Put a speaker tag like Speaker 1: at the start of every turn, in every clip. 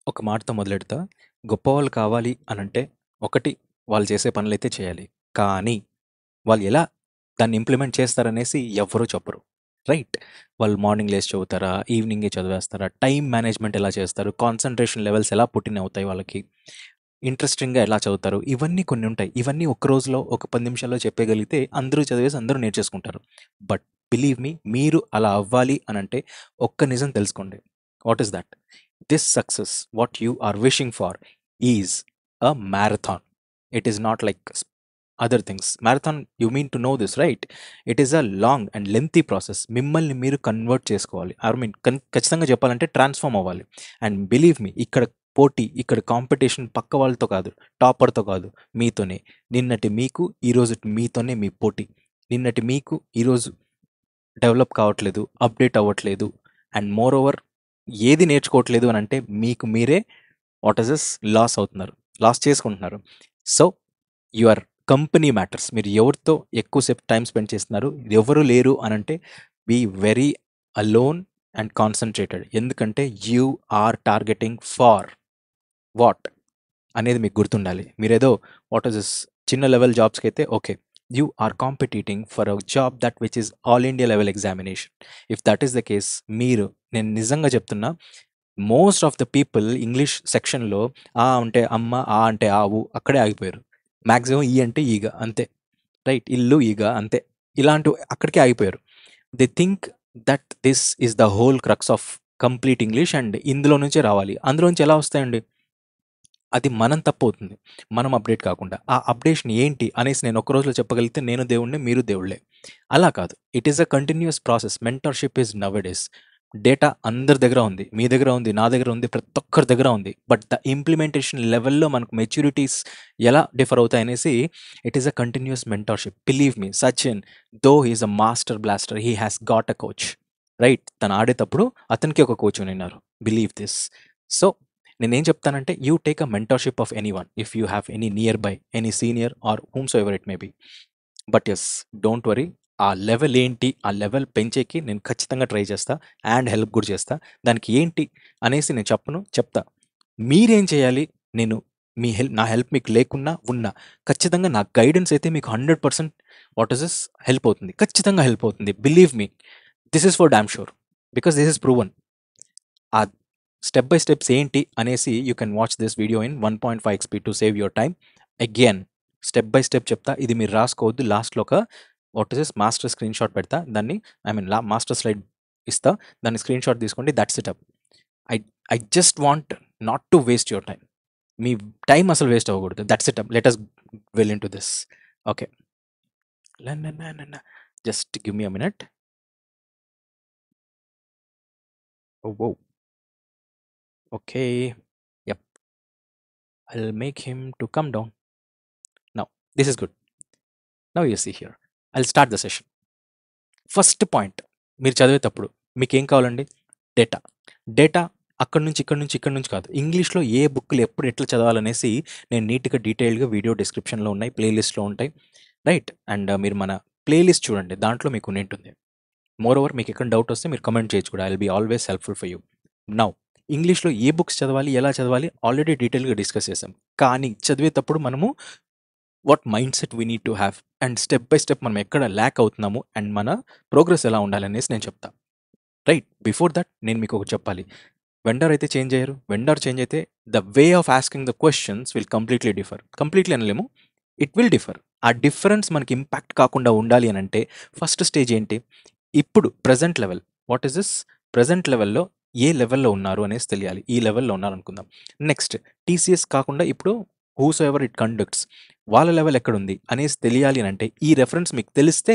Speaker 1: ఒక మాటతో మొదలెడతా. గొప్పవాళ్ళు కావాలి అనంటే, ఒకటి వాళ్ళు చేసే పనులైతే చేయాలి. కానీ, వాళ్ళు ఎలా దాన్ని ఇంప్లిమెంట్ చేస్తారనేసి ఎవ్వరు చెప్పరు. రైట్? వాళ్ళు మార్నింగ్ లేసి చదువుతారా? ఈవినింగే చదివేస్తారా? టైమ్ మేనేజ్‌మెంట్ ఎలా చేస్తారు? కాన్సంట్రేషన్ లెవెల్స్ ఎలా పుట్టినవుతాయి వాళ్ళకి? ఇంట్రెస్టింగ్‌గా ఎలా చదువుతారు? ఇవన్నీ కొన్ని ఉంటాయి. ఇవన్నీ ఒక్క రోజులో, ఒక 10 నిమిషాల్లో చెప్పేయగలిగితే అందరూ చదివేసి అందరూ నేర్చేసుకుంటారు. బట్ బిలీవ్ మీ, మీరు అలా అవ్వాలి అనంటే ఒక్క నిజం తెలుసుకోండి. What is that? This success what you are wishing for is a marathon. It is not like other things. Marathon you mean to know this, right? It is a long and lengthy process. మిమ్మల్ని మీరు convert చేసుకోవాలి. I mean ఖచ్చితంగా చెప్పాలంటే transform అవ్వాలి. And believe me, ఇక్కడ పోటీ, ఇక్కడ competition పక్క వాళ్ళతో కాదు, టాపర్‌తో కాదు, మీతోనే. నిన్నటి మీకు, ఈరోజు మీతోనే మీ పోటీ. నిన్నటి మీకు ఈరోజు డెవలప్ కావట్లేదు, అప్డేట్ అవ్వట్లేదు, అండ్ మోర్ ఓవర్ ఏది నేర్చుకోవట్లేదు అని అంటే మీకు మీరే వాట్ ఇస్ దిస్ లాస్ అవుతున్నారు, లాస్ చేసుకుంటున్నారు. So your company matters. మీరు ఎవరితో ఎక్కువసేపు టైం స్పెండ్ చేస్తున్నారు, ఎవరు లేరు అని అంటే be very alone and concentrated. ఎందుకంటే you are targeting far what అనేది మీకు గుర్తుండాలి. మీరేదో వాట్ ఇస్ దిస్ చిన్న లెవెల్ జాబ్స్కి అయితే okay, you are competing for a job that which is all India level examination. If that is the case, మీరు, నేను నిజంగా చెప్తున్నా, most of the people English సెక్షన్లో ఆ అంటే అమ్మ, ఆ అంటే ఆవు అక్కడే ఆగిపోయారు. మ్యాక్సిమం ఈ అంటే ఈగ అంతే. రైట్? ఇల్లు ఈగ అంతే. ఇలాంటివి అక్కడికే ఆగిపోయారు. They think that this is the whole crux of complete English and ఇందులో నుంచే రావాలి. అందులో నుంచి ఎలా వస్తాయండి? అది మనం తప్పవుతుంది. మనం అప్డేట్ కాకుండా. ఆ అప్డేషన్ ఏంటి అనేసి నేను ఒక్క రోజులో చెప్పగలిగితే నేను దేవుడినే, మీరు దేవుళ్ళే. అలా కాదు. It is a continuous process. Mentorship is nowadays. Data అందరి దగ్గర ఉంది. మీ దగ్గర ఉంది, నా దగ్గర ఉంది, ప్రతి ఒక్కరి దగ్గర ఉంది. బట్ ద ఇంప్లిమెంటేషన్ లెవెల్‌లో మనకు మెచ్యూరిటీస్ ఎలా డిఫర్ అవుతాయనేసి it is a continuous mentorship. Believe me, Sachin though he is a master blaster, he has got a coach. Right? తను ఆడేటప్పుడు అతనికి ఒక కోచ్ ఉనిన్నారు. Believe this. సో నేనేం చెప్తానంటే, you take a mentorship of anyone if you have any near by, any senior or whomsoever it may be. But yes, don't worry. ఆ level ఏంటి, ఆ లెవెల్ పెంచేకి నేను ఖచ్చితంగా ట్రై చేస్తా. అండ్ హెల్ప్ కూడా చేస్తా. దానికి ఏంటి అనేసి నేను చెప్పను, చెప్తా. మీరేం చేయాలి? నేను నా హెల్ప్ మీకు లేకున్నా, ఉన్నా, ఖచ్చితంగా నా గైడెన్స్ అయితే మీకు 100% వాట్ ఈస్ దిస్ హెల్ప్ అవుతుంది. ఖచ్చితంగా హెల్ప్ అవుతుంది. Believe me, this is for damn sure. Because this is proven. ఆ స్టెప్ బై స్టెప్స్ ఏంటి అనేసి you can watch this video in 1.5 XP to save your time. Again step by step చెప్తా. ఇది మీరు రాసుకోవద్దు. లాస్ట్‌లో ఒక what is this master screen shot పెడతా. దాన్ని ఐ మీన్ మాస్టర్ స్లైడ్ ఇస్తా. దాన్ని స్క్రీన్ షాట్ తీసుకోండి. That's it up. I I just want not to waste your time. Me time అసలు వేస్ట్ అవ్వకూడదు. That's it up. Let as well into this. Okay. Just give me a minute. Oh! Oh! Okay. Yup. I'll make him to come down. Now, this is good. Now you see here. I'll start the session. First point, మీరు చదివేటప్పుడు మీకేం కావాలండి? Data. Data అక్కడి నుంచి, ఇక్కడి నుంచి, ఇక్కడి నుంచి కాదు. ఇంగ్లీష్‌లో ఏ బుక్‌లు ఎప్పుడు ఎట్లా చదవాలనేసి నేను నీట్‌గా డీటెయిల్డ్‌గా వీడియో డిస్క్రిప్షన్‌లో ఉన్నాయి. ప్లేలిస్ట్‌లో ఉంటాయి. రైట్? అండ్ మీరు మన ప్లేలిస్ట్ చూడండి. దాంట్లో మీకు ఉంటుంది. మోర్ ఓవర్ మీకు ఎక్కడ డౌట్ వస్తే మీరు కమెంట్ చేయొచ్చు కూడా. I will be always helpful for you. Now ఇంగ్లీష్‌లో ఏ బుక్స్ చదవాలి, ఎలా చదవాలి ఆల్రెడీ డీటెయిల్‌గా డిస్కస్ చేసాం. కానీ చదివేటప్పుడు మనము what mind set we need to have and step by step మనం ఎక్కడ ల్యాక్ అవుతున్నాము అండ్ మన ప్రోగ్రెస్ ఎలా ఉండాలనేసి నేను చెప్తా. రైట్? బిఫోర్ దట్ నేను మీకు ఒకటి చెప్పాలి. వెండర్ అయితే చేంజ్ అయ్యారు. వెండర్ చేంజ్ అయితే the way of asking the questions will completely differ. Completely అనలేము, ఇట్ విల్ డిఫర్. ఆ డిఫరెన్స్ మనకి ఇంపాక్ట్ కాకుండా ఉండాలి అని అంటే ఫస్ట్ స్టేజ్ ఏంటి? ఇప్పుడు present level, what is this? Present లెవెల్‌లో ఏ లెవెల్‌లో ఉన్నారు అనేసి తెలియాలి. ఈ లెవెల్‌లో ఉన్నారనుకుందాం. నెక్స్ట్ టీసీఎస్ కాకుండా ఇప్పుడు హూసోఎవర్ ఇట్ కండక్ట్స్, వాళ్ళ లెవెల్ ఎక్కడుంది అనేసి తెలియాలి అని అంటే ఈ రెఫరెన్స్ మీకు తెలిస్తే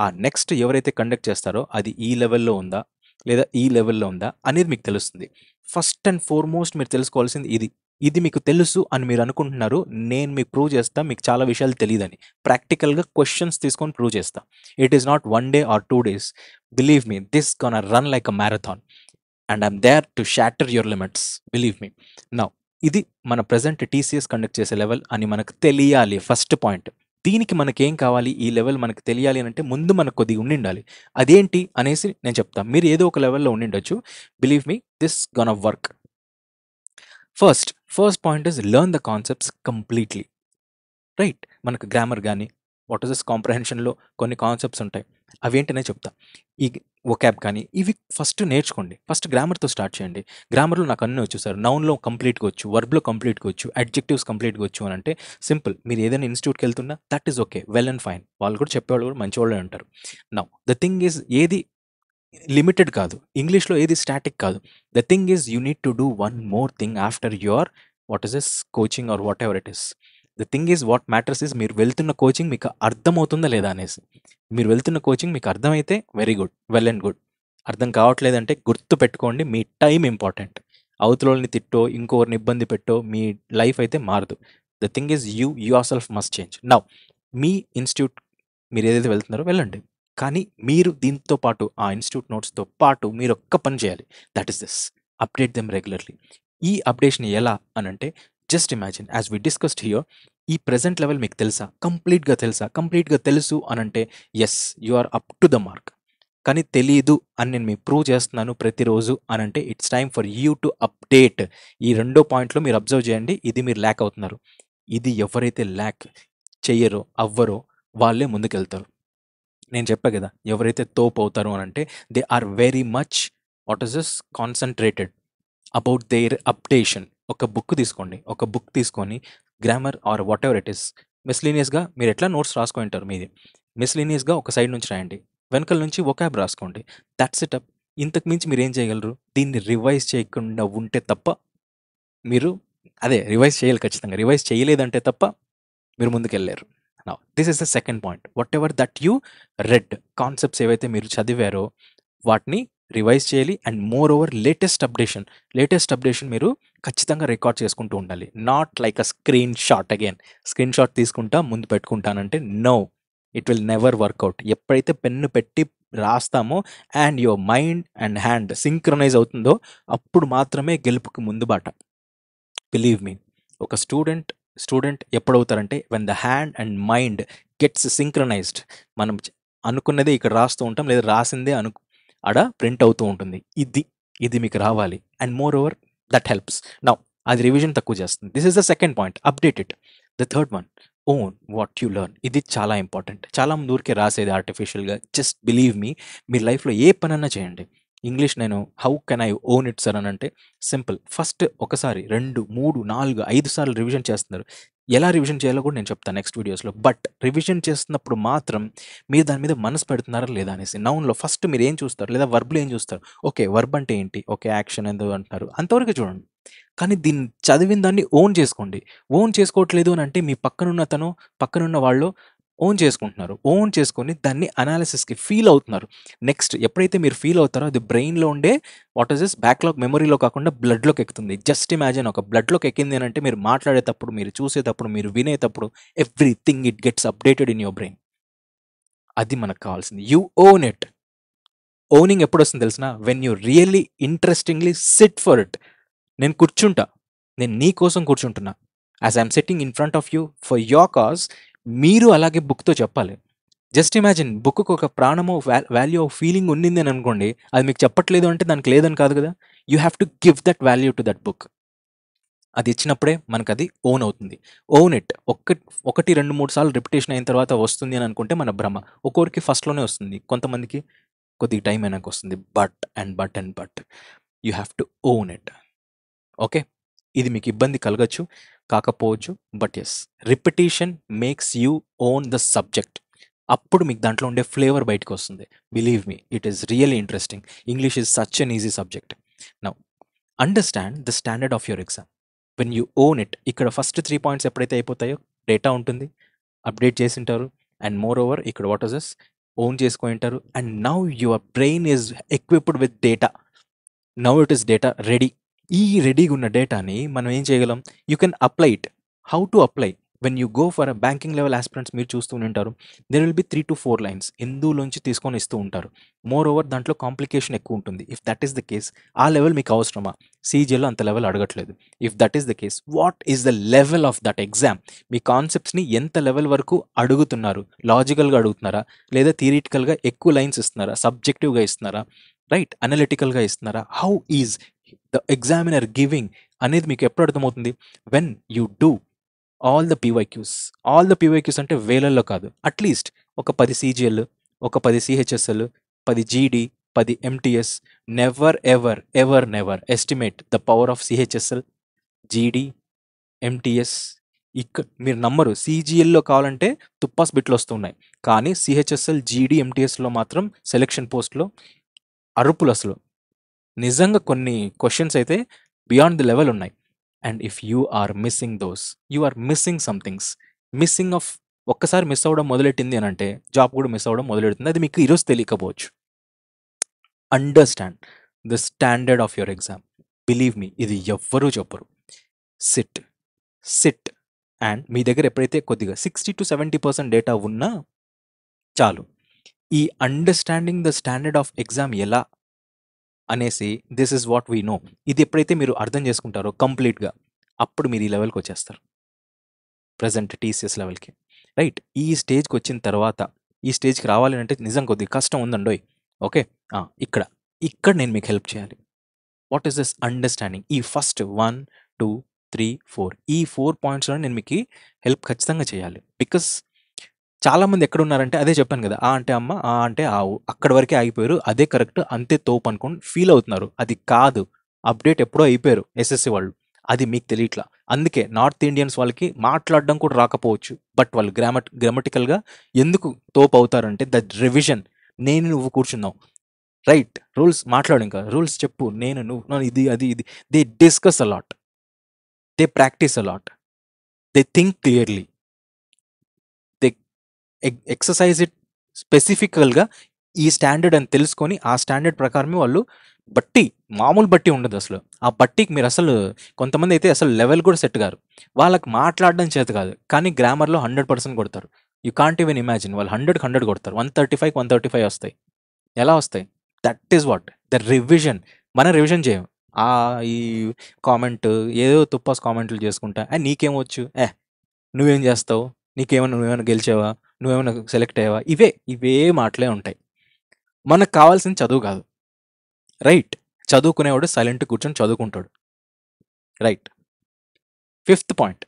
Speaker 1: ఆ నెక్స్ట్ ఎవరైతే కండక్ట్ చేస్తారో అది ఈ లెవెల్‌లో ఉందా? లేదా ఈ లెవెల్‌లో ఉందా? అనేది మీకు తెలుస్తుంది. ఫస్ట్ అండ్ ఫార్‌మోస్ట్ మీరు తెలుసుకోవాల్సింది ఇది. ఇది మీకు తెలుసు అని మీరు అనుకుంటున్నారు. నేను మీకు ప్రూవ్ చేస్తా మీకు చాలా విషయాలు తెలీదని. ప్రాక్టికల్‌గా క్వెషన్స్ తీసుకొని ప్రూవ్ చేస్తా. It is not 1 day or 2 days. Believe me, this gonna run like a marathon and I'm there to shatter your limits. Believe me. Now ఇది మన ప్రెజెంట్ టీసీఎస్ కండక్ట్ చేసే లెవెల్ అని మనకు తెలియాలి. First point. దీనికి మనకేం కావాలి? ఈ లెవెల్ మనకు తెలియాలి అనంటే ముందు మనకు కొద్దిగా ఉండిండాలి. అదేంటి అనేసి నేను చెప్తా. మీరు ఏదో ఒక లెవెల్‌లో ఉండిండొచ్చు. Believe me, this gonna work. First point is learn the concepts completely. Right, మనకు గ్రామర్ కానీ వాట్ ఇస్ దిస్ కాంప్రహెన్షన్లో కొన్ని కాన్సెప్ట్స్ ఉంటాయి, అవేంటనే చెప్తా. ఈ వొకాబ్ కానీ ఇవి ఫస్ట్ నేర్చుకోండి. ఫస్ట్ గ్రామర్తో స్టార్ట్ చేయండి. గ్రామర్లో నాకు అన్నీ వచ్చు సార్, నౌన్లో కంప్లీట్గా వచ్చు, వర్బ్లో కంప్లీట్గా వచ్చు, అడ్జెక్టివ్స్ కంప్లీట్గా వచ్చు అని అంటే సింపుల్. మీరు ఏదైనా ఇన్స్టిట్యూట్కి వెళ్తున్నా that is okay, well and fine. వాళ్ళు కూడా చెప్పేవాళ్ళు కూడా మంచి వాళ్ళే ఉంటారు. నౌ ద థింగ్ ఈజ్ ఏది లిమిటెడ్ కాదు, ఇంగ్లీష్లో ఏది స్టాటిక్ కాదు. The thing is you need to do one more thing after your what is this coaching or whatever it is. The thing is what matters is మీరు వెళ్తున్న coaching మీకు అర్థమవుతుందా లేదా అనేసి. మీరు వెళ్తున్న కోచింగ్ మీకు అర్థమైతే very good, well and good. అర్థం కావట్లేదంటే గుర్తు పెట్టుకోండి, మీ టైం ఇంపార్టెంట్. అవతలని తిట్టో ఇంకొకరిని ఇబ్బంది పెట్టో మీ లైఫ్ అయితే మారదు. The thing is you your self must change. Now me institute మీరు ఏదైతే వెళ్తున్నారో వెళ్ళండి, కానీ మీరు దీంతో పాటు ఆ ఇన్స్టిట్యూట్ నోట్స్తో పాటు మీరు ఒక్క పని చేయాలి. That is this, update them regularly. ఈ అప్డేషన్ ఎలా అనంటే just imagine as we discussed here, ఈ ప్రెజెంట్ లెవెల్ మీకు తెలుసా, కంప్లీట్గా తెలుసు అనంటే yes you are up to the mark. కానీ తెలియదు అని నేను మీకు ప్రూవ్ చేస్తున్నాను ప్రతిరోజు అనంటే it's time for you to update. ఈ రెండో పాయింట్లో మీరు అబ్జర్వ్ చేయండి, ఇది మీరు ల్యాక్ అవుతున్నారు. ఇది ఎవరైతే ల్యాక్ చెయ్యరో అవ్వరో వాళ్ళే ముందుకెళ్తారు. నేను చెప్పా కదా, ఎవరైతే తోపు అవుతారో అని అంటే they are very much what is this concentrated about their updation. ఒక బుక్ తీసుకోండి, ఒక బుక్ తీసుకొని grammar or whatever it is మిస్లీనియస్గా మీరు ఎట్లా నోట్స్ రాసుకుంటారు మీది, మిస్లీనియస్గా ఒక సైడ్ నుంచి రాయండి, వెనకల నుంచి వొకాబ్ రాసుకోండి. That's it up. ఇంతకు మించి మీరు ఏం చేయగలరు? దీన్ని రివైజ్ చేయకుండా ఉంటే తప్ప మీరు రివైజ్ చేయాలి ఖచ్చితంగా. రివైజ్ చేయలేదంటే తప్ప మీరు ముందుకెళ్ళారు. Now this is the second point. Whatever that you read, concepts ఏవైతే మీరు చదివారో వాటిని రివైజ్ చేయాలి. And moreover latest updation మీరు ఖచ్చితంగా రికార్డ్ చేసుకుంటూ ఉండాలి. Not like a screenshot తీసుకుంటా ముందు పెట్టుకుంటానంటే no, it will never work out. ఎప్పుడైతే పెన్ను పెట్టి రాస్తామో and your mind and hand synchronize అవుతుందో అప్పుడు మాత్రమే గెలుపుకి ముందు బాట. బిలీవ్ మీ, ఒక స్టూడెంట్ ఎప్పుడవుతారంటే when the hand and mind gets synchronised. మనం అనుకున్నదే ఇక్కడ రాస్తూ ఉంటాం, లేదా రాసిందే ఆడ ప్రింట్ అవుతూ ఉంటుంది. ఇది మీకు రావాలి. And more over that helps. Now అది రివిజన్ తక్కువ చేస్తుంది. This is the second point, update it. The third one, own what you learn. ఇది చాలా ఇంపార్టెంట్. చాలా మంది ఊరికే రాసేది ఆర్టిఫిషియల్గా. జస్ట్ బిలీవ్ మీ, మీ లైఫ్లో ఏ పనన్నా చేయండి. ఇంగ్లీష్ నేను how can I own it sir అని అంటే సింపుల్. ఫస్ట్ ఒకసారి 2, 3, 4, 5 సార్లు రివిజన్ చేస్తున్నారు. ఎలా రివిజన్ చేయాలో కూడా నేను చెప్తాను నెక్స్ట్ వీడియోస్లో. బట్ రివిజన్ చేస్తున్నప్పుడు మాత్రం మీరు దాని మీద మనసు పెడుతున్నారా లేదా అనేసి. నౌన్లో ఫస్ట్ మీరు ఏం చూస్తారు, లేదా వర్బ్లో ఏం చూస్తారు? ఓకే, వర్బ్ అంటే ఏంటి, ఓకే యాక్షన్ ఎందుకు అంటున్నారు, అంతవరకు చూడండి. కానీ దీన్ని చదివిన దాన్ని ఓన్ చేసుకోండి. ఓన్ చేసుకోవట్లేదు అని అంటే మీ పక్కనున్న వాళ్ళు ఓన్ చేసుకుంటున్నారు. ఓన్ చేసుకొని దాన్ని అనాలిసిస్కి ఫీల్ అవుతున్నారు. నెక్స్ట్ ఎప్పుడైతే మీరు ఫీల్ అవుతారో అది బ్రెయిన్లో ఉండే వాట్ ఇస్ దిస్ బ్యాక్లాగ్ మెమరీలో కాకుండా బ్లడ్లోకి ఎక్కుతుంది. జస్ట్ ఇమాజిన్, ఒక బ్లడ్లోకి ఎక్కింది అని అంటే మీరు మాట్లాడేటప్పుడు, మీరు చూసేటప్పుడు, మీరు వినేటప్పుడు everything it gets updated in your brain. అది మనకు కావాల్సింది. You own it. ఓనింగ్ ఎప్పుడు వస్తుంది తెలిసిన? When you really interestingly sit for it. నేను కూర్చుంటా, నేను నీ కోసం కూర్చుంటున్నా. As I'm sitting in front of you for your cause, మీరు అలాగే బుక్తో చెప్పాలి. జస్ట్ ఇమాజిన్, బుక్కు ఒక ప్రాణమో వాల్యూ ఆఫ్ ఫీలింగ్ ఉండింది అని అనుకోండి, అది మీకు చెప్పట్లేదు అంటే దానికి లేదని కాదు కదా. You have to give that value to that book. అది ఇచ్చినప్పుడే మనకు అది ఓన్ అవుతుంది. Own it. 1, 2, 3 సార్లు రిపిటేషన్ అయిన తర్వాత వస్తుంది అని అనుకుంటే మన భ్రమ. ఒక్కొక్కరికి ఫస్ట్లోనే వస్తుంది, కొంతమందికి కొద్దిగా టైం అయినాక వస్తుంది. But you have to own it. Okay, ఇది మీకు ఇబ్బంది కలగచ్చు, కాకపోవచ్చు, but yes, repetition makes you own the subject. అప్పుడు మీకు దాంట్లో ఉండే ఫ్లేవర్ బయటకు వస్తుంది. Believe me, it is really interesting. English is such an easy subject. Now understand the standard of your exam when you own it. ఇక్కడ first 3 points ఎప్పుడైతే అయిపోతాయో, data ఉంటుంది, అప్డేట్ చేసి ఉంటారు, అండ్ మోర్ ఓవర్ ఇక్కడ what is this own చేసుకొని ఉంటారు. And now your brain is equipped with data. Now it is data ready. ఈ రెడీగా ఉన్న డేటాని మనం ఏం చేయగలం? You can apply it. How to apply? When you go for a banking level aspirants మీరు చూస్తూ ఉంటారు, there will be 3 to 4 lines ఎందులోంచి తీసుకొని ఇస్తూ ఉంటారు. మోర్ ఓవర్ దాంట్లో కాంప్లికేషన్ ఎక్కువ ఉంటుంది. If that is the case, ఆ లెవెల్ మీకు అవసరమా? సీజీలో అంత లెవెల్ అడగట్లేదు. If that is the case, what is the level of that exam? మీ కాన్సెప్ట్స్ని ఎంత లెవెల్ వరకు అడుగుతున్నారు? లాజికల్గా అడుగుతున్నారా, లేదా థియరిటికల్గా ఎక్కువ లైన్స్ ఇస్తున్నారా, సబ్జెక్టివ్గా ఇస్తున్నారా, రైట్, అనలిటికల్గా ఇస్తున్నారా? How is the examiner giving అనేది మీకు ఎప్పుడు అర్థమవుతుంది? When you do all the PYQs అంటే వేలల్లో కాదు, అట్లీస్ట్ ఒక 10 సీజీఎల్, ఒక 10 సిహెచ్ఎస్ఎల్, 10 జీడీ, 10 MTS. Never estimate the power of CHSL, జీడీ, ఎంటీఎస్. మీరు నమ్మరు, సీజీఎల్లో కావాలంటే తుప్పాస్ బిట్లు వస్తున్నాయి, కానీ సిహెచ్ఎస్ఎల్, జీడీ, ఎంటీఎస్లో మాత్రం సెలెక్షన్ పోస్ట్లో అరుపులు. అసలు నిజంగా కొన్ని క్వశ్చన్స్ అయితే బియాండ్ ది లెవెల్ ఉన్నాయి. And if you are missing those, you are missing somethings. ఒక్కసారి మిస్ అవ్వడం మొదలెట్టింది అని అంటే జాబ్ కూడా మిస్ అవ్వడం మొదలెడుతుంది. అది మీకు ఈరోజు తెలియకపోవచ్చు. Understand the standard of your exam. Believe me, ఇది ఎవ్వరూ చెప్పరు. సిట్ అండ్ మీ దగ్గర ఎప్పుడైతే కొద్దిగా 60-70% డేటా ఉన్నా చాలు. ఈ understanding the standard of exam ఎలా అనేసి, this is what we know. ఇది ఎప్పుడైతే మీరు అర్థం చేసుకుంటారో కంప్లీట్గా, అప్పుడు మీరు ఈ లెవెల్కి వచ్చేస్తారు, ప్రజెంట్ టీసీఎస్ లెవెల్కి. రైట్, ఈ స్టేజ్కి వచ్చిన తర్వాత, ఈ స్టేజ్కి రావాలి అంటే నిజం కొద్దిగా కష్టం ఉందండోయ్. ఓకే, ఇక్కడ నేను మీకు హెల్ప్ చేయాలి. What is this understanding? ఈ ఫస్ట్ 1, 2, 3, 4 ఈ 4 పాయింట్స్లో నేను మీకు హెల్ప్ ఖచ్చితంగా చేయాలి. బికాస్ చాలామంది ఎక్కడ ఉన్నారంటే, అదే చెప్పాను కదా, ఆ అంటే అమ్మ, ఆ అంటే ఆవు, అక్కడి వరకే ఆగిపోయారు, అదే కరెక్ట్, అంతే తోపు అనుకోని ఫీల్ అవుతున్నారు. అది కాదు, అప్డేట్ ఎప్పుడో అయిపోయారు ఎస్ఎస్సి వాళ్ళు, అది మీకు తెలియట్లా. అందుకే నార్త్ ఇండియన్స్ వాళ్ళకి మాట్లాడడం కూడా రాకపోవచ్చు, బట్ వాళ్ళు గ్రామటికల్గా ఎందుకు తోపు అవుతారంటే ద రివిజన్. నువ్వు కూర్చున్నావు, రైట్, రూల్స్ మాట్లాడు, ఇంకా రూల్స్ చెప్పు, నువ్వు ఇది అది ఇది. They discuss a lot, they practice a lot, they think clearly, they exercise it స్పెసిఫికల్గా. ఈ స్టాండర్డ్ అని తెలుసుకొని ఆ స్టాండర్డ్ ప్రకారమే వాళ్ళు మామూలు బట్టి ఉండదు అసలు. ఆ బట్టికి మీరు అసలు, కొంతమంది అయితే అసలు లెవెల్ కూడా సెట్ కారు, వాళ్ళకి మాట్లాడడం చేత కాదు, కానీ గ్రామర్లో 100% కొడతారు. యూ కాంట్ ఈవెన్ ఇమాజిన్, వాళ్ళు 100కి 100 కొడతారు, 135కి 135 వస్తాయి. ఎలా వస్తాయి? That is what the revision. మనం రివిజన్ చేయం, ఈ కామెంట్ ఏదో తుప్పాస్ కామెంట్లు చేసుకుంటా, నీకేమొచ్చు, నువ్వేం చేస్తావు, నువ్వేమైనా గెలిచావా, నువ్వేమైనా సెలెక్ట్ అయ్యావా, ఇవే మాటలే ఉంటాయి. మనకు కావాల్సింది చదువు కాదు, రైట్. చదువుకునేవాడు సైలెంట్ కూర్చొని చదువుకుంటాడు, right. 5th point,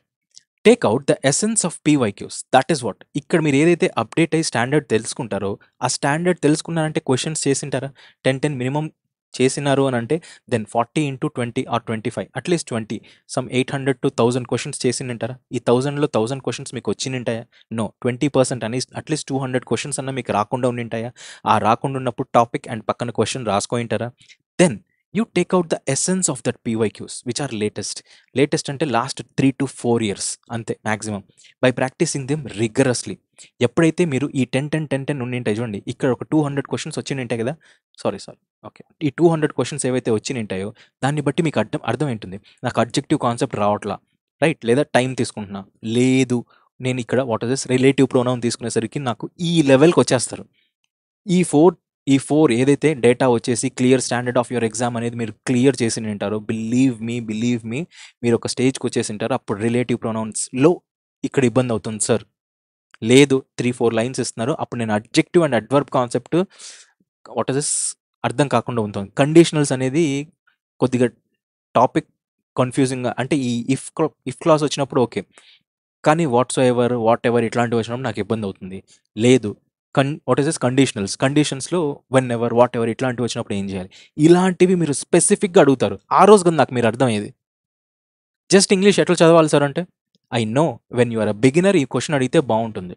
Speaker 1: take out the essence of PYQs. That is what. ఇక్కడ మీరు ఏదైతే అప్డేట్ అయ్యి స్టాండర్డ్ తెలుసుకుంటారో, ఆ స్టాండర్డ్ తెలుసుకున్నారంటే క్వశ్చన్స్ చేసింటారా, 10 మినిమం చేసినారు అని అంటే, then 40 × 20 or 25, at least 20, some 800 to 1000 questions చేసింటారా? ఈ 1000లో 1000 క్వశ్చన్స్ మీకు వచ్చింటాయా? నో. 20% అని అట్లీస్ట్ 200 క్వశ్చన్స్ అన్న మీకు రాకుండా ఉండింటాయా? ఆ రాకుండా ఉన్నప్పుడు టాపిక్ అండ్ పక్కన క్వశ్చన్ రాసుకోయింటారా? Then you take out the essence of that PYQs which are latest అంటే లాస్ట్ 3 to 4 years అంతే maximum, by practicing them rigorously. ఎప్పుడైతే మీరు ఈ 10 ఉండింటాయి చూడండి, ఇక్కడ ఒక 200 క్వశ్చన్స్ వచ్చింటాయి కదా, సారీ ఓకే, ఈ 200 క్వశ్చన్స్ ఏవైతే వచ్చింటాయో దాన్ని బట్టి మీకు అర్థం ఏంటుంది, నాకు అబ్జెక్టివ్ కాన్సెప్ట్ రావట్లా, రైట్, లేదా టైం తీసుకుంటున్నా, లేదు నేను ఇక్కడ what is this relative pronoun తీసుకునేసరికి నాకు ఈ లెవెల్కి వచ్చేస్తారు. ఈ ఫోర్ ఏదైతే డేటా వచ్చేసి clear standard of your exam అనేది మీరు క్లియర్ చేసి ఉంటారో, బిలీవ్ మీ మీరు ఒక స్టేజ్కి వచ్చేసి ఉంటారు, అప్పుడు రిలేటివ్ ప్రొనౌన్స్లో ఇక్కడ ఇబ్బంది అవుతుంది సార్. లేదు, 3-4 లైన్స్ ఇస్తున్నారు, అప్పుడు నేను adjective and adverb concept what is this అర్థం కాకుండా ఉంటుంది. కండిషనల్స్ అనేది కొద్దిగా టాపిక్ కన్ఫ్యూజింగ్గా, అంటే ఈ ఇఫ్ క్లాస్ వచ్చినప్పుడు ఓకే, కానీ వాట్ ఎవర్ ఇట్లాంటివి వచ్చినప్పుడు నాకు ఇబ్బంది అవుతుంది. లేదు, వాట్ ఈస్ దిస్ కండిషన్స్లో వెన్ ఎవర్, వాట్ ఎవర్ ఇట్లాంటివి వచ్చినప్పుడు ఏం చేయాలి, ఇలాంటివి మీరు స్పెసిఫిక్గా అడుగుతారు. ఆ రోజు కదా నాకు మీరు అర్థమయ్యేది. జస్ట్ ఇంగ్లీష్ ఎట్లా చదవాలి సార్ అంటే, I know when you are a beginner ఈ క్వశ్చన్ అడిగితే బాగుంటుంది,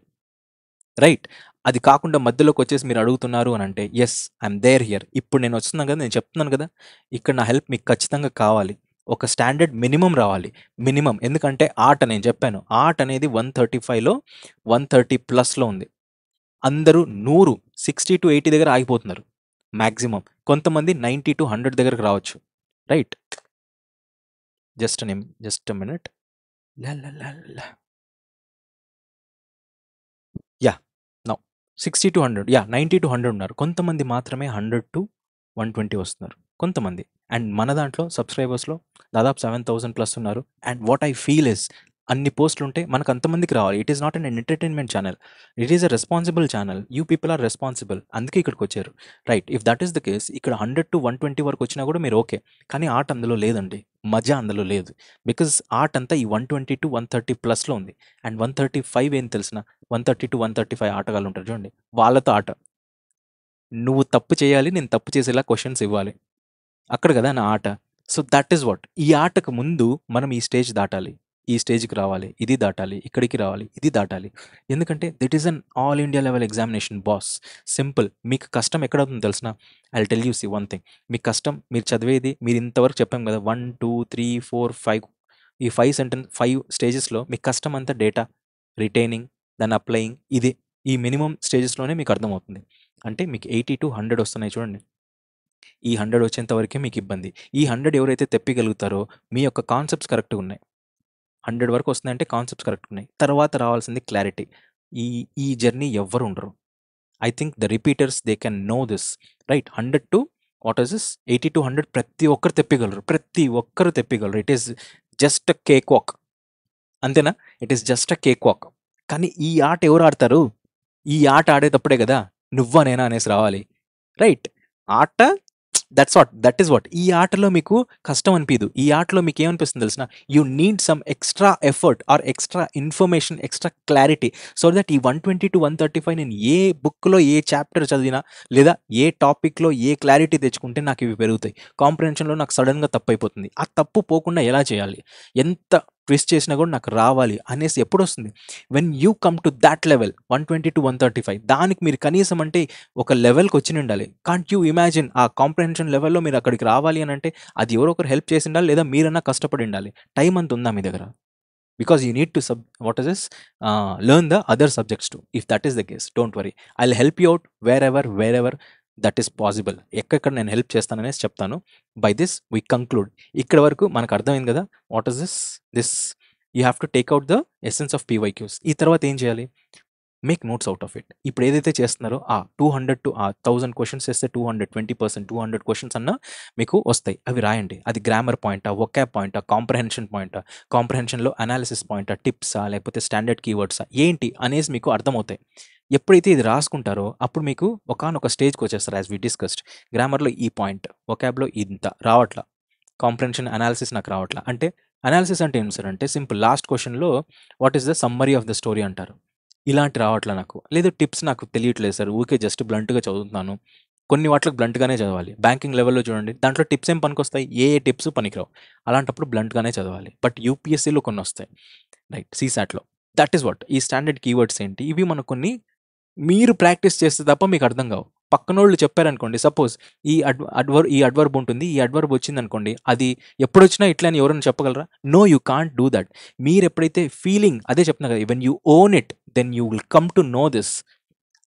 Speaker 1: రైట్. అది కాకుండా మధ్యలోకి వచ్చేసి మీరు అడుగుతున్నారు అని అంటే, ఎస్ ఐఎమ్ దేర్ హియర్, ఇప్పుడు నేను వస్తున్నాను కదా, నేను చెప్తున్నాను కదా, ఇక్కడ నా హెల్ప్ మీకు ఖచ్చితంగా కావాలి. ఒక స్టాండర్డ్ మినిమం రావాలి, మినిమం. ఎందుకంటే ఆర్ట్ నేను చెప్పాను, ఆర్ట్ అనేది 135లో 130+ ఉంది. అందరూ 100, 60 to 80 దగ్గర ఆగిపోతున్నారు మ్యాక్సిమం. కొంతమంది 90 to 100 దగ్గరకు రావచ్చు, right. Just a minute. Yeah, now 60 to 100, 90 to 100 ఉన్నారు. కొంతమంది మాత్రమే 100 to 120 వస్తున్నారు, కొంతమంది. అండ్ మన దాంట్లో సబ్స్క్రైబర్స్లో దాదాపు 7000+ ఉన్నారు. And what I feel is, అన్ని పోస్టులు ఉంటే మనకు అంతమందికి రావాలి. It is not an entertainment channel, it is a responsible channel. You people are responsible, అందుకే ఇక్కడికి వచ్చారు. Right, if that is the case ఇక్కడ 100 to 120 వరకు వచ్చినా కూడా మీరు ఓకే. కానీ ఆర్ట్ అందులో లేదండి, మజా అందులో లేదు. బికాజ్ ఆర్ట్ అంతా ఈ 120 to 130 ప్లస్లో ఉంది. అండ్ 135 ఏం తెలిసిన 130 to 135 ఆటగాళ్ళు ఉంటారు చూడండి, వాళ్ళతో ఆట. నువ్వు తప్పు చేయాలి, నేను తప్పు చేసేలా క్వశ్చన్స్ ఇవ్వాలి, అక్కడ కదా నా ఆట. So that is what. ఈ ఆటకు ముందు మనం ఈ స్టేజ్ దాటాలి, ఈ స్టేజ్కి రావాలి, ఇది దాటాలి, ఇక్కడికి రావాలి, ఇది దాటాలి. ఎందుకంటే it is an all India level examination boss. Simple. మీకు కష్టం ఎక్కడవుతుందో తెలిసిన, I tell you see one thing. మీ కష్టం మీరు చదివేది, మీరు ఇంతవరకు చెప్పాం కదా 1 2 3 4 5, ఈ 5 స్టేజెస్లో మీ కష్టం అంతా డేటా రిటైనింగ్, దాన్ని అప్లయింగ్, ఇదే ఈ మినిమం స్టేజెస్లోనే మీకు అర్థమవుతుంది. అంటే మీకు 80 to 100 వస్తున్నాయి చూడండి, ఈ 100 వచ్చేంత వరకే మీకు ఇబ్బంది. ఈ 100 ఎవరైతే తెప్పగలుగుతారో మీ యొక్క కాన్సెప్ట్స్ కరెక్ట్గా ఉన్నాయి. 100 వరకు వస్తున్నాయంటే కాన్సెప్ట్స్ కరెక్ట్గా ఉన్నాయి. తర్వాత రావాల్సింది క్లారిటీ. ఈ ఈ జర్నీ ఎవ్వరు ఉండరు. I think the repeaters they can know this. Right, 100 to what is this 80 to 100 ప్రతి ఒక్కరు తెప్పగలరు. It is just a cake walk, అంతేనా? It is just a cake walk. కానీ ఈ ఆట ఎవరు ఆడతారు? ఈ ఆట ఆడేటప్పుడే కదా నువ్వా నేనా అనేసి రావాలి. రైట్, ఆట దట్ ఈస్ వాట్. ఈ ఆటలో మీకు కష్టం అనిపించదు. ఈ ఆటలో మీకు ఏమనిపిస్తుంది తెలిసిన, you need some extra effort are extra information, extra clarity, so that ఈ 120 to 135 నేను ఏ బుక్లో ఏ చాప్టర్ చదివినా లేదా ఏ టాపిక్లో ఏ క్లారిటీ తెచ్చుకుంటే నాకు ఇవి పెరుగుతాయి. కాంప్రహెన్షన్లో నాకు సడన్గా తప్పు అయిపోతుంది, ఆ తప్పు పోకుండా ఎలా చేయాలి, ఎంత ట్విస్ట్ చేసినా కూడా నాకు రావాలి అనేసి ఎప్పుడు వస్తుంది? When you come to that level 120 to 135, దానికి మీరు కనీసం అంటే ఒక లెవెల్కి వచ్చి ఉండాలి. కాంట్ యూ ఇమాజిన్ ఆ కాంప్రహెన్షన్ లెవెల్లో మీరు అక్కడికి రావాలి అని అంటే అది ఎవరో ఒకరు హెల్ప్ చేసి ఉండాలి, లేదా మీరన్నా కష్టపడి ఉండాలి. టైం అంత ఉందా మీ దగ్గర? Because you need to learn the other subjects too. If that is the case, don't worry, I'll help you out wherever that is possible. ఎక్కడ నేను హెల్ప్ చేస్తాననేసి చెప్తాను. By this we conclude. ఇక్కడ వరకు మనకు అర్థమైంది కదా what is this you have to take out the essence of PYQs. ఈ తర్వాత ఏం చేయాలి? Make notes out of it. ఇప్పుడు ఏదైతే చేస్తున్నారో 200 to 1000 క్వశ్చన్స్ చేస్తే 220%, 200 క్వశ్చన్స్ అన్న మీకు వస్తాయి. అవి రాయండి. అది గ్రామర్ పాయింటా, వొకాబ్ పాయింటా, కాంప్రహెన్షన్ పాయింటా, కాంప్రహెన్షన్లో అనాలిసిస్ పాయింటా, టిప్సా, లేకపోతే స్టాండర్డ్ కీవర్డ్సా, ఏంటి అనేసి మీకు అర్థమవుతాయి. ఎప్పుడైతే ఇది రాసుకుంటారో అప్పుడు మీకు ఒకానొక స్టేజ్కి వచ్చేస్తారు. యాజ్ వి డిస్కస్డ్, గ్రామర్లో ఈ పాయింట్, వొకాబ్లో ఇంత రావట్లా, కాంప్రహెన్షన్ అనాలిసిస్ నాకు రావట్లా. అంటే అనాలిసిస్ అంటే ఏం సార్ అంటే సింపుల్, లాస్ట్ క్వశ్చన్లో what is the summary of the story అంటారు, ఇలాంటి రావట్లా నాకు. లేదు టిప్స్ నాకు తెలియట్లేదు సార్, ఊకే జస్ట్ బ్లంట్గా చదువుతున్నాను. కొన్ని వాటికి బ్లంట్గానే చదవాలి. బ్యాంకింగ్ లెవెల్లో చూడండి, దాంట్లో టిప్స్ ఏం పనికొస్తాయి? ఏ టిప్స్ పనికిరావు. అలాంటప్పుడు బ్లంట్గానే చదవాలి. బట్ యూపీఎస్సీలో కొన్ని వస్తాయి, రైట్, సీసాట్లో. That is what. ఈ స్టాండర్డ్ కీవర్డ్స్ ఏంటి, ఇవి మనకు కొన్ని మీరు ప్రాక్టీస్ చేస్తే తప్ప మీకు అర్థం కావు. పక్కనోళ్ళు చెప్పారనుకోండి, సపోజ్ ఈ అడ్వర్బ్ ఉంటుంది, ఈ అడ్వర్బ్ వచ్చింది అనుకోండి, అది ఎప్పుడు వచ్చినా ఇట్లా అని ఎవరైనా చెప్పగలరా? No, you can't do that. మీరు ఎప్పుడైతే ఫీలింగ్, అదే చెప్తున్నా కదా, when you own it then you will come to know this.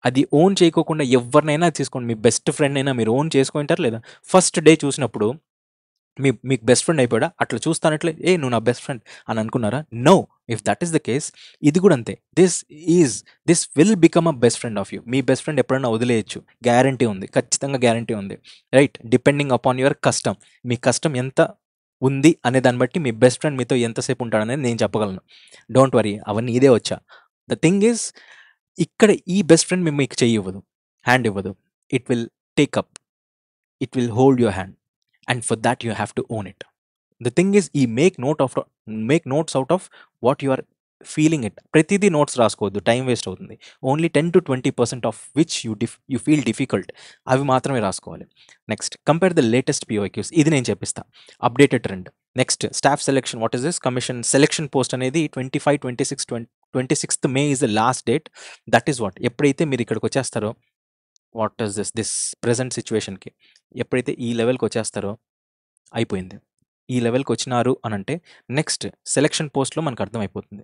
Speaker 1: అది ఓన్ చేయకోకుండా ఎవరినైనా తీసుకోండి, మీ బెస్ట్ ఫ్రెండ్ అయినా మీరు ఓన్ చేసుకుంటారు లేదా? ఫస్ట్ డే చూసినప్పుడు మీకు బెస్ట్ ఫ్రెండ్ అయిపోయాడా? అట్లా చూస్తానట్లే నువ్వు నా బెస్ట్ ఫ్రెండ్ అని అనుకున్నారా? No. If that is the case, ఇది కూడా అంతే. This will become a best friend of you. మీ బెస్ట్ ఫ్రెండ్ ఎప్పుడైనా వదిలేయచ్చు, గ్యారంటీ ఉంది, ఖచ్చితంగా గ్యారంటీ ఉంది. రైట్, డిపెండింగ్ అపాన్ యువర్ కష్టం. మీ కష్టం ఎంత ఉంది అనే దాన్ని బట్టి మీ బెస్ట్ ఫ్రెండ్ మీతో ఎంతసేపు ఉంటాడనేది నేను చెప్పగలను. డోంట్ వరీ, అవన్నీ ఇదే వచ్చా. ద థింగ్ ఈజ్, ఇక్కడ ఈ బెస్ట్ ఫ్రెండ్ మీకు చెయ్యి ఇవ్వదు, హ్యాండ్ ఇవ్వదు. It will take up, it will hold your hand, and for that you have to own it. The thing is, make notes out of what you are feeling it. ప్రతిదీ notes రాసుకోవద్దు, time waste అవుతుంది. Only 10 to 20% of which you feel difficult, అవి మాత్రమే రాసుకోవాలి. Next, compare the latest PYQs. ఇది నేను చెప్పిస్తా, updated trend. Next, staff selection. What is this? Commission selection post అనేది 25, 26, 26th May is the last date. That is what. ఎప్పుడైతే మీరు ఇక్కడికి వచ్చేస్తారో, వాట్ ఈస్ దిస్ ప్రెజెంట్ సిచ్యువేషన్కి ఎప్పుడైతే ఈ లెవెల్కి వచ్చేస్తారో అయిపోయింది. ఈ లెవెల్కి వచ్చినారు అని అంటే నెక్స్ట్ సెలెక్షన్ పోస్ట్లో మనకు అర్థమైపోతుంది.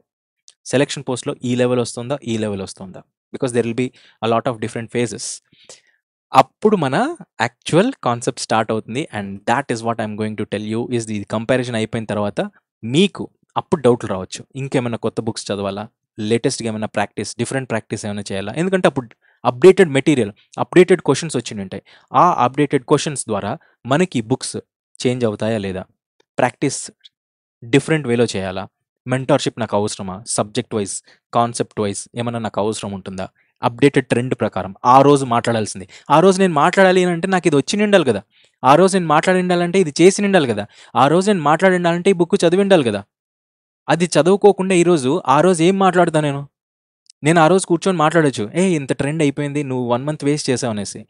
Speaker 1: సెలెక్షన్ పోస్ట్లో ఈ లెవెల్ వస్తుందా, ఈ లెవెల్ వస్తుందా, because there will be a lot of different phases. అప్పుడు మన యాక్చువల్ కాన్సెప్ట్ స్టార్ట్ అవుతుంది. And that is what I'm going to tell you. Is the comparison అయిపోయిన తర్వాత మీకు అప్పుడు డౌట్లు రావచ్చు, ఇంకేమైనా కొత్త బుక్స్ చదవాలా, లేటెస్ట్గా ఏమైనా డిఫరెంట్ ప్రాక్టీస్ ఏమైనా చేయాలా. ఎందుకంటే అప్పుడు అప్డేటెడ్ మెటీరియల్, అప్డేటెడ్ క్వశ్చన్స్ వచ్చి ఉంటాయి. ఆ అప్డేటెడ్ క్వశ్చన్స్ ద్వారా మనకి బుక్స్ చేంజ్ అవుతాయా లేదా, ప్రాక్టీస్ డిఫరెంట్ వేలో చేయాలా, మెంటార్షిప్ నాకు అవసరమా? సబ్జెక్ట్ వైజ్, కాన్సెప్ట్ వైజ్ ఏమన్నా నాకు అవసరం ఉంటుందా? అప్డేటెడ్ ట్రెండ్ ప్రకారం ఆ రోజు మాట్లాడాల్సింది. ఆ రోజు నేను మాట్లాడాలి అని అంటే నాకు ఇది వచ్చి ఉండాలి కదా! ఆ రోజు నేను మాట్లాడి ఉండాలంటే ఇది చేసి ఉండాలి కదా! ఆ రోజు నేను మాట్లాడి ఉండాలంటే ఈ బుక్ చదివి ఉండాలి కదా! అది చదువుకోకుండా ఈరోజు ఆ రోజు ఏం మాట్లాడతా నేను? నేను ఆ రోజు కూర్చొని మాట్లాడొచ్చు. ఇంత ట్రెండ్ అయిపోయింది. నువ్వు 1 మంత్ వేస్ట్ చేసావు అనేసి.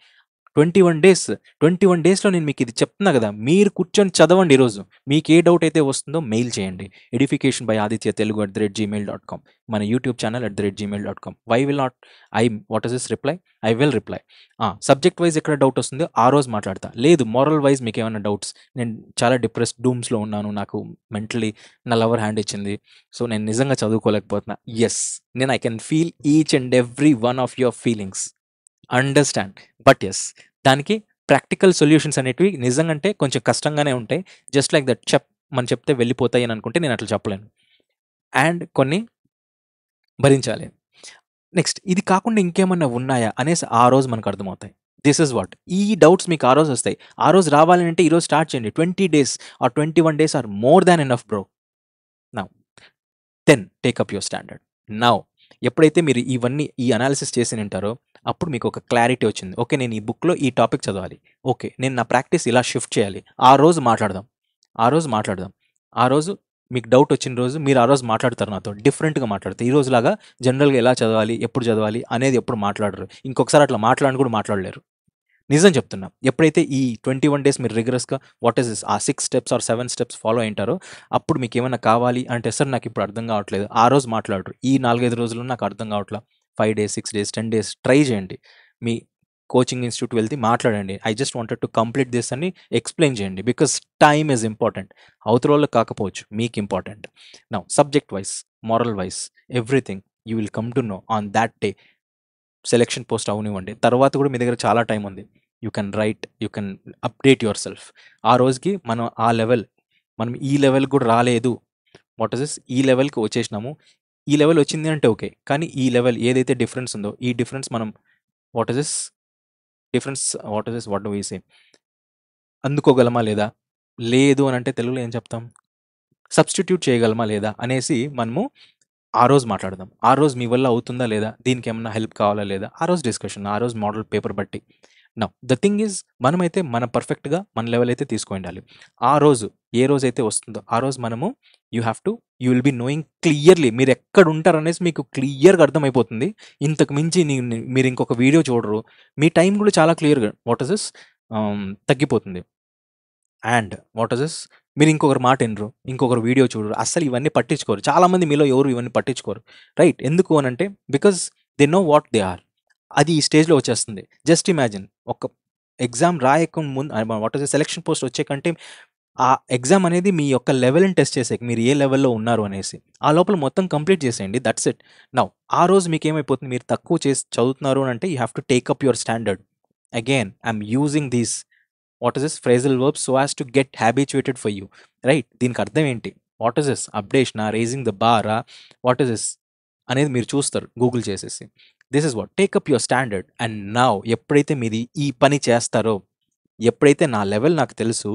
Speaker 1: 21 డేస్. 21 డేస్‌లో నేను మీకిది చెప్తున్నా గదా! మీరు కూర్చొని చదవండి ఈరోజు. మీకే డౌట్ అయితే వస్తుందో మెయిల్ చేయండి. edificationbyaditya@gmail.com మన YouTube channel @gmail.com. Why will not I what is this reply? I will reply. Subject wise ఎక్కడ డౌట్ వస్తుందో ఆ రోజు మాట్లాడతా. లేదు మోరల్ వైస్ మీకేమైనా డౌట్స్, నేను చాలా డిప్రెస్డ్ డూమ్స్‌లో ఉన్నాను. నాకు మెంటల్లీ నా లవర్ హ్యాండ్ ఇచ్చింది. సో, నేను నిజంగా చదువుకోలేకపోతున్నా. Yes. I can feel each and every one of your feelings. Understand. But yes, దానికి ప్రాక్టికల్ సొల్యూషన్స్ అనేటివి నిజంగంటే కొంచెం కష్టంగానే ఉంటాయి. జస్ట్ లైక్ దట్ మనం చెప్తే వెళ్ళిపోతాయి అని అనుకుంటే నేను అట్లా చెప్పలేను. అండ్ కొన్ని భరించాలి. నెక్స్ట్ ఇది కాకుండా ఇంకేమన్నా ఉన్నాయా అనేసి ఆ రోజు మనకు అర్థమవుతాయి. This is what. ఈ డౌట్స్ మీకు ఆ రోజు వస్తాయి. ఆ రోజు రావాలి అంటే ఈరోజు స్టార్ట్ చేయండి. 20 days or 21 days or more than enough bro. Now then take up your standard. Now ఎప్పుడైతే మీరు ఇవన్నీ ఈ అనాలిసిస్ చేసి ఉంటారో అప్పుడు మీకు ఒక క్లారిటీ వచ్చింది. ఓకే, నేను ఈ బుక్‌లో ఈ టాపిక్ చదవాలి. ఓకే, నేను నా ప్రాక్టీస్ ఇలా షిఫ్ట్ చేయాలి. ఆ రోజు మాట్లాడదాం. ఆ రోజు మాట్లాడదాం. ఆ రోజు మీకు డౌట్ వచ్చిన రోజు మీరు ఆ రోజు మాట్లాడతారు నాతో. డిఫరెంట్‌గా మాట్లాడతారు. ఈ రోజులాగా జనరల్‌గా ఎలా చదవాలి, ఎప్పుడు చదవాలి అనేది ఎప్పుడు మాట్లాడరు. ఇంకొకసారి అట్లా మాట్లాడను కూడా మాట్లాడలేరు. నిజం చెప్తున్నా. ఎప్పుడైతే ఈ 21 డేస్ మీరు రిగరస్‌గా వాట్ ఈస్ దిస్ ఆ 6 స్టెప్స్ ఆర్ 7 స్టెప్స్ ఫాలో అయ్యుంటారో, అప్పుడు మీకేమన్నా కావాలి అంటే, సార్ నాకిప్పుడు అర్థం కావట్లేదు. ఆ రోజు మాట్లాడరు. ఈ 4, 5 రోజుల్లో నాకు అర్థం కావట్ల. 5 డేస్, 6 డేస్, 10 డేస్ ట్రై చేయండి. మీ కోచింగ్ ఇన్‌స్టిట్యూట్ వెళ్తే మాట్లాడండి. I just wanted to complete this అని ఎక్స్‌ప్లెయిన్ చేయండి. Because time is important. అవతలోళ్ళకి కాకపోవచ్చు. మీకు important. Now subject wise, moral wise, everything you will come to know on that day. Selection post అవనివ్వండి. తర్వాత కూడా మీ దగ్గర చాలా టైం ఉంది. You can write, you can update yourself. ఆ రోజుకి మనం ఆ లెవెల్, మనం ఈ లెవెల్‌కి కూడా రాలేదు. What is this? ఈ లెవెల్‌కి వచ్చేసినాము. ఈ లెవెల్ వచ్చింది అంటే ఓకే. కానీ ఈ లెవెల్ ఏదైతే డిఫరెన్స్ ఉందో, ఈ డిఫరెన్స్ మనం what is this? Difference what is this? What do we say? అందుకోగలమా లేదా? లేదు అనంటే తెలుగులో ఏం చెప్తాం? సబ్స్టిట్యూట్ చేయగలమా లేదా? అనేసి మనము ఆ రోజు మాట్లాడదాం. ఆ రోజు మీ వల్ల అవుతుందా లేదా? దీనికేమన్నా హెల్ప్ కావాలా లేదా? ఆ రోజు డిస్కషన్. ఆ రోజు మోడల్ పేపర్ బట్టి. నౌ ద థింగ్ ఈజ్ మనమైతే మన పర్ఫెక్ట్‌గా మన లెవెల్ అయితే తీసుకొనిండాలి. ఆ రోజు ఏ రోజైతే వస్తుందో ఆ రోజు మనము you will be knowing clearly మీరెక్కడుంటారనేసి మీకు క్లియర్‌గా అర్థమైపోతుంది. ఇంతకు మించి మీరు ఇంకొక వీడియో చూడరు. మీ టైం కూడా చాలా క్లియర్‌గా వాట్ ఈస్ దిస్? తగ్గిపోతుంది. And what is this? మీరు ఇంకొకరి మాట ఇనరు. ఇంకొకరు వీడియో చూడరు. అస్సలు ఇవన్నీ పట్టించుకోరు. చాలామంది మీలో ఎవరు ఇవన్నీ పట్టించుకోరు. రైట్. ఎందుకు అనంటే because they know what they are. అది ఈ స్టేజ్‌లో వచ్చేస్తుంది. జస్ట్ ఇమాజిన్ ఒక ఎగ్జామ్ రాయక ముందు what is the selection post వచ్చే కంటే ఆ ఎగ్జామ్ అనేది మీ యొక్క లెవెల్‌ని టెస్ట్ చేసేకి మీరు ఏ లెవెల్‌లో ఉన్నారు అనేసి. ఆ లోపల మొత్తం కంప్లీట్ చేసేయండి. That's it. నౌ ఆ రోజు మీకేమైపోతుంది, మీరు తక్కువ చేసి చదువుతున్నారు అనంటే you have to take up your standard. Again I'm using these what is this phrasal verbs so as to get habituated for you. Right. దీనికి అర్థం ఏంటి? What is this? అప్డేషనా? రైజింగ్ ద బారా? What is this? అనేది మీరు చూస్తారు Google చేసేసి. This is what take up your standard. And now ఎప్పుడైతే మీది ఈ పని చేస్తారో, ఎప్పుడైతే నా లెవెల్ నాకు తెలుసు,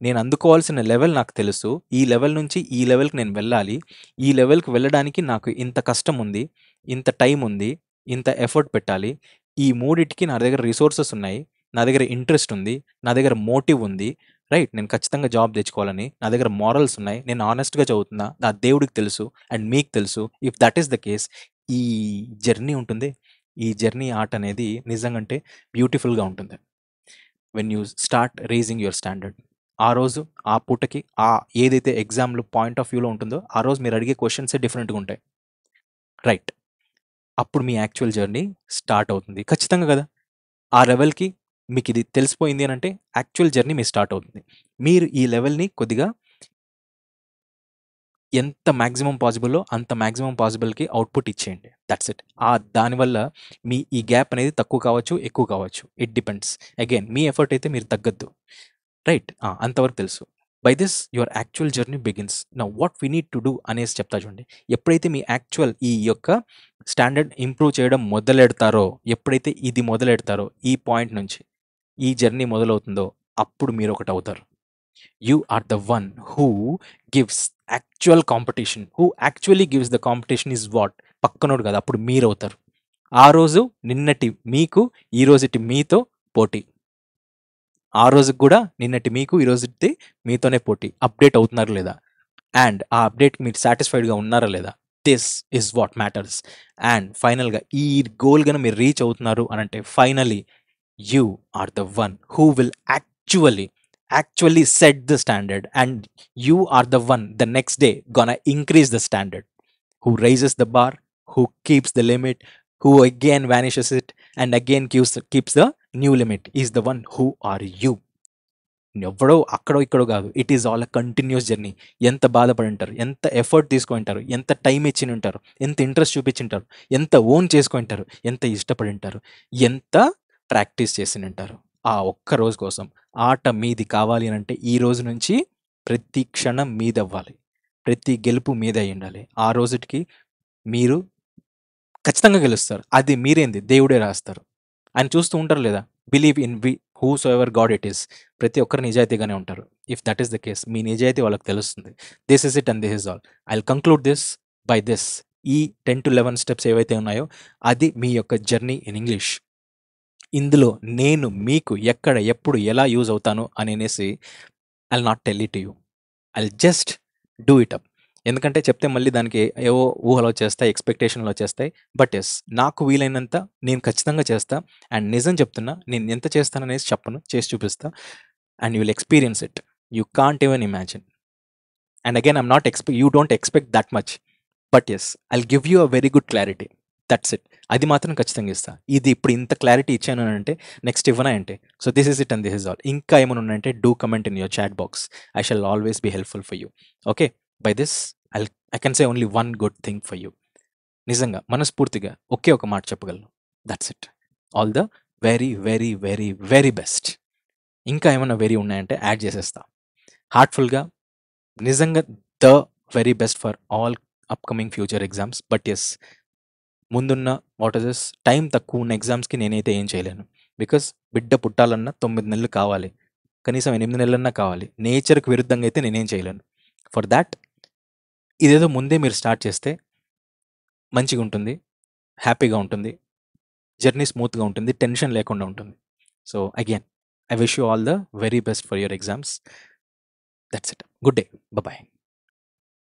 Speaker 1: నేను అందుకోవాల్సిన లెవెల్ నాకు తెలుసు, ఈ లెవెల్ నుంచి ఈ లెవెల్‌కి నేను వెళ్ళాలి, ఈ లెవెల్‌కి వెళ్ళడానికి నాకు ఇంత కష్టం ఉంది, ఇంత టైం ఉంది, ఇంత ఎఫర్ట్ పెట్టాలి, ఈ మూడిటికి నా దగ్గర రిసోర్సెస్ ఉన్నాయి, నా దగ్గర ఇంట్రెస్ట్ ఉంది, నా దగ్గర మోటివ్ ఉంది. రైట్. నేను ఖచ్చితంగా జాబ్ తెచ్చుకోవాలని నా దగ్గర మోరల్స్ ఉన్నాయి, నేను హానెస్ట్‌గా చదువుతున్నా, నా దేవుడికి తెలుసు అండ్ మీకు తెలుసు. If that is the case, ఈ జర్నీ ఉంటుంది. ఈ జర్నీ ఆర్ట్ అనేది నిజంగంటే బ్యూటిఫుల్‌గా ఉంటుంది. When you start raising your standard. ఆ రోజు, ఆ పూటకి ఏదైతే ఎగ్జామ్‌లో పాయింట్ ఆఫ్ వ్యూలో ఉంటుందో, ఆ రోజు మీరు అడిగే క్వెషన్సే డిఫరెంట్‌గా ఉంటాయి. రైట్. అప్పుడు మీ యాక్చువల్ జర్నీ స్టార్ట్ అవుతుంది. ఖచ్చితంగా కదా! ఆ లెవెల్‌కి మీకిది తెలిసిపోయింది అనంటే యాక్చువల్ జర్నీ మీది స్టార్ట్ అవుతుంది. మీరు ఈ లెవెల్‌ని కొద్దిగా ఎంత మాక్సిమం పాసిబులో అంత మాక్సిమం పాసిబుల్‌కి అవుట్‌పుట్ ఇచ్చేయండి. That's it. దానివల్ల మీ ఈ గ్యాప్ అనేది తక్కువ కావచ్చు, ఎక్కువ కావచ్చు. It depends. అగైన్ మీ ఎఫర్ట్ అయితే మీరు తగ్గద్దు. రైట్. అంతవరకు తెలుసు. By this your actual journey begins. Now what we need to do అనేసి చెప్తా చూడండి. ఎప్పుడైతే మీ యాక్చువల్ ఈ యొక్క స్టాండర్డ్ ఇంప్రూవ్ చేయడం మొదలెడతారో, ఎప్పుడైతే ఇది మొదలెడతారో ఈ పాయింట్ నుంచి, ఈ జర్నీ మొదలవుతుందో అప్పుడు మీరొకటవుతారు. You are the one who gives actual competition, who actually gives the competition is what? పక్కనోడు కదా, అప్పుడు మీరు అవుతారు. ఆ రోజు నిన్నటి మీకు ఈ రోజుటి మీతో పోటీ. ఆ రోజుకి కూడా నిన్నటి మీకు ఈ రోజుటి మీతోనే పోటీ. అప్డేట్ అవుతున్నారు లేదా, అండ్ ఆ అప్డేట్కి మీరు సాటిస్ఫైడ్గా ఉన్నారా లేదా? This is what matters. And ఫైనల్గా ఈ గోల్ కనుక మీరు రీచ్ అవుతున్నారు అని అంటే finally you are the one who will actually set the standard, and you are the one the next day gonna increase the standard, who raises the bar, who keeps the limit, who again vanishes it and again keeps the new limit, is the one who are you. ఎవడో అక్కడో ఇక్కడో కాదు, it is all a continuous journey. ఎంత బాధపడి ఉంటారు, ఎంత effort తీసుకొని ఉంటారు, ఎంత టైం ఇచ్చి ఉంటారు, ఎంత ఇంట్రెస్ట్ చూపించుంటారు, ఎంత ఓన్ చేసుకొని ఉంటారు, ఎంత ఇష్టపడి ఉంటారు, ఎంత ప్రాక్టీస్ చేసి ఉంటారు ఆ ఒక్క రోజు కోసం. ఆట మీది కావాలి అని అంటే ఈ రోజు నుంచి ప్రతి క్షణం మీదవ్వాలి, ప్రతి గెలుపు మీద అయి ఉండాలి. ఆ రోజుకి మీరు ఖచ్చితంగా గెలుస్తారు. అది మీరేంది, దేవుడే రాస్తారు. ఆయన చూస్తూ ఉంటారు లేదా? Believe in whosoever God it is. ప్రతి ఒక్కరు నిజాయితీగానే ఉంటారు. If that is the case, మీ నిజాయితీ వాళ్ళకి తెలుస్తుంది. This is it and this is all. I will conclude this by this. ఈ 10 to 11 స్టెప్స్ ఏవైతే ఉన్నాయో అది మీ యొక్క జర్నీ ఇన్ ఇంగ్లీష్. ఇందులో నేను మీకు ఎక్కడ ఎప్పుడు ఎలా యూజ్ అవుతాను అనేసి I will not tell it to you. I will just do it up. ఎందుకంటే చెప్తే మళ్ళీ దానికి ఏవో ఊహలు వచ్చేస్తాయి, ఎక్స్పెక్టేషన్లు వచ్చేస్తాయి. బట్ ఎస్, నాకు వీలైనంత నేను ఖచ్చితంగా చేస్తా. అండ్ నిజం చెప్తున్నా, నేను ఎంత చేస్తాననేసి చెప్పను, చేసి చూపిస్తా. And you will experience it. You can't even imagine. And again I'm not you don't expect that much. But yes, I will give you a very good clarity. That's it. అది మాత్రం ఖచ్చితంగా ఇస్తా. ఇది ఇప్పుడు ఇంత క్లారిటీ ఇచ్చాను అని అంటే నెక్స్ట్ ఇవ్వనా అంటే, so this is it and this is all. ఇంకా ఏమైనా ఉన్నాయంటే do comment in your chat box. I shall always be helpful for you. Okay, by this I can say only one good thing for you. నిజంగా మనస్ఫూర్తిగా ఒకే ఒక మాట చెప్పగలను. That's it. All the very very very very best. ఇంకా ఏమైనా very ఉన్నాయంటే add చేసేస్తా. హార్ట్ఫుల్గా, నిజంగా the very best for all upcoming future exams. But yes, ముందున్న వాట్ ఇస్ దిస్ టైం తక్కువ ఉన్న ఎగ్జామ్స్కి నేనైతే ఏం చేయలేను. బికాస్ బిడ్డ పుట్టాలన్నా 9 నెలలు కావాలి, కనీసం 8 నెలలన్నా కావాలి. నేచర్కి విరుద్ధంగా అయితే నేనేం చేయలేను. ఫర్ దాట్ ఇదేదో ముందే మీరు స్టార్ట్ చేస్తే మంచిగా ఉంటుంది, హ్యాపీగా ఉంటుంది, జర్నీ స్మూత్గా ఉంటుంది, టెన్షన్ లేకుండా ఉంటుంది. So again I wish you all the very best for your exams. That's it. Good day. Bye.